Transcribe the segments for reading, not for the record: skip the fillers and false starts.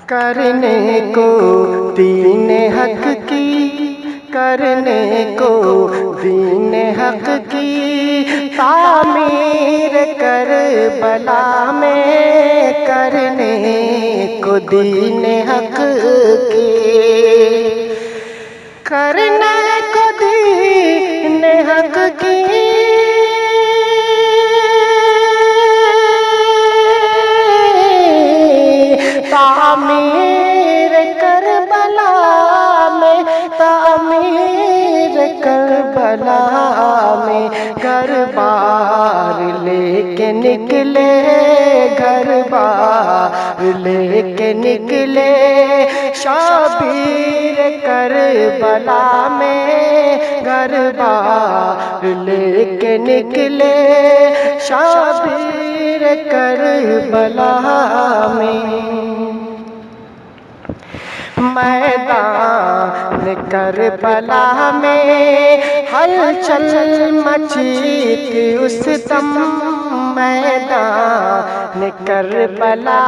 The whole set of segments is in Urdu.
کرنے کو دین حق کی، کرنے کو دین حق کی تعمیر کربلا میں، کرنے کو دین حق کی، کرنے کو دین حق کی تعمیر کربلا میں، تعمیر کربلا میں، گھر بار لے کے نکلے، گھر بار لے کے نکلے شبیر کربلا میں، گھر بار لے کے نکلے شبیر کربلا میں۔ میدان کربلا میں ہلچل مچی تھی اس دم، میدان کربلا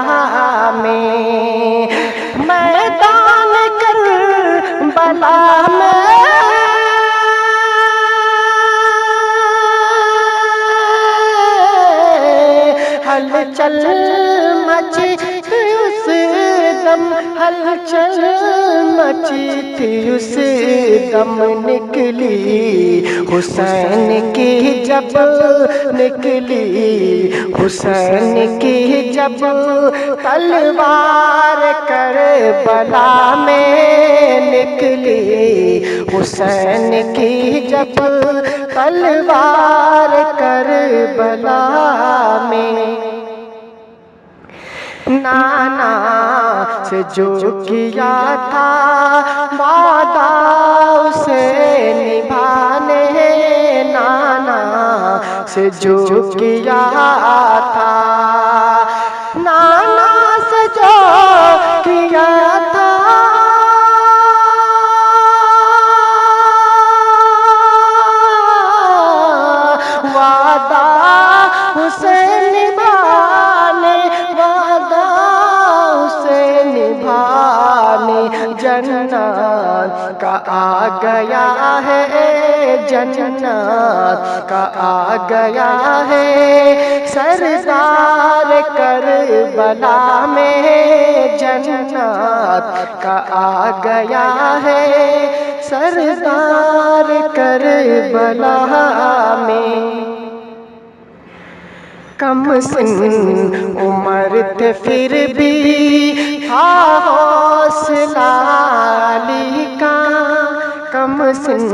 میں، میدان کربلا میں ہلچل مچی تھی اس دم، ہلچل مچی تھی اس دم، نکلی حسین کی جب، نکلی حسین کی جب تلوار کربلا میں، نکلی حسین کی جب تلوار کربلا میں۔ نانا سے جو کیا تھا وعدہ اسے نبھانے، نانا سے جو کیا تھا، نانا سے جو کیا تھا وعدہ اسے نبھانے، وعدہ اسے نبھانے، جنت کا آ گیا ہے، جنت کا آ گیا ہے سردار کربلا میں، جنت کا آ گیا ہے سردار کربلا میں۔ کم سن عمر تھے پھر بھی تھا حوصلہ علی کا، کم سن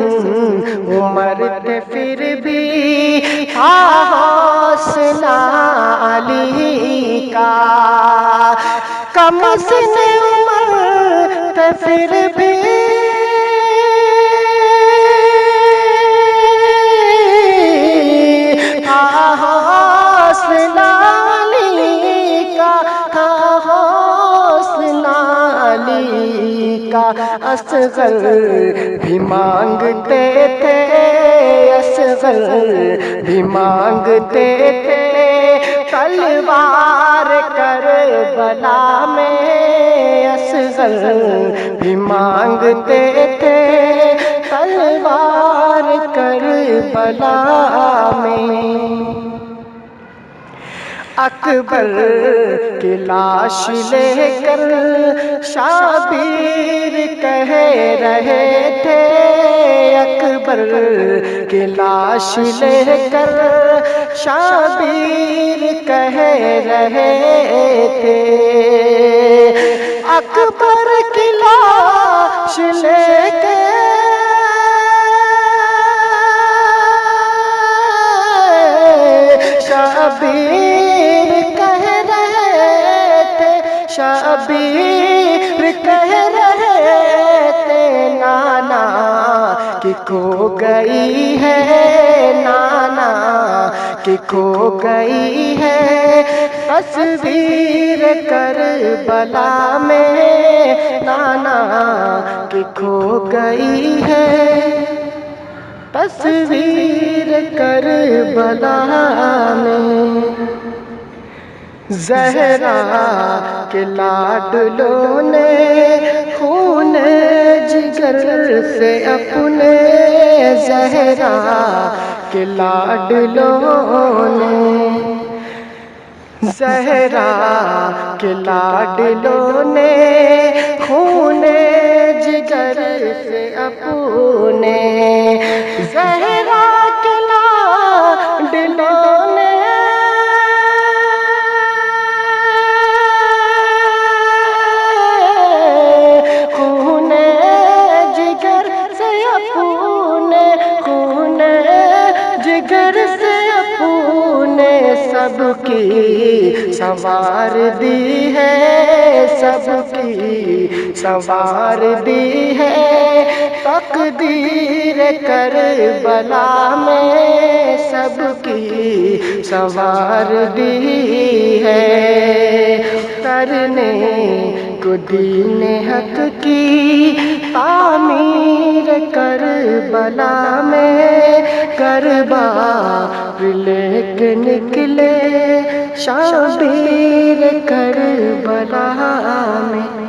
عمر تھے پھر بھی تھا حوصلہ علی کا، کم سن عمر تھے پھر بھی اصغر بھی مانگتے تھے، اصغر بھی مانگتے تھے تلوار کربلا میں، اصغر بھی مانگتے تھے تلوار کربلا میں۔ اکبر کی لاش لے کر شبیر کہہ رہے تھے، اکبر کی لاش لے کر شبیر کہہ رہے تھے، اکبر کی لاش لے کے شبیر کہہ رہے تھے، شبیر کہہ رہے تھے نانا کی کھو گئی ہے، نانا کی کھو گئی ہے تصویر کربلا میں، نانا کی کھو گئی ہے تصویر کربلا میں۔ زہرا کے لاڈلوں نے خون جگر سے اپنے، زہرا کے لاڈلوں نے، زہرا کے لاڈلوں نے خون جگر سے اپنے، زہرا کے لاڈلوں نے خون جگر سے اپنے، خون جگر سے اپنے سب کی سنوار دی ہے، سب کی سنوار دی ہے، تقدیر کربلا میں سب کی سنوار دی ہے، کرنے کو دین حق کی تعمیر کربلا میں، کربلا لے کے نکلے شبیر کربلا میں۔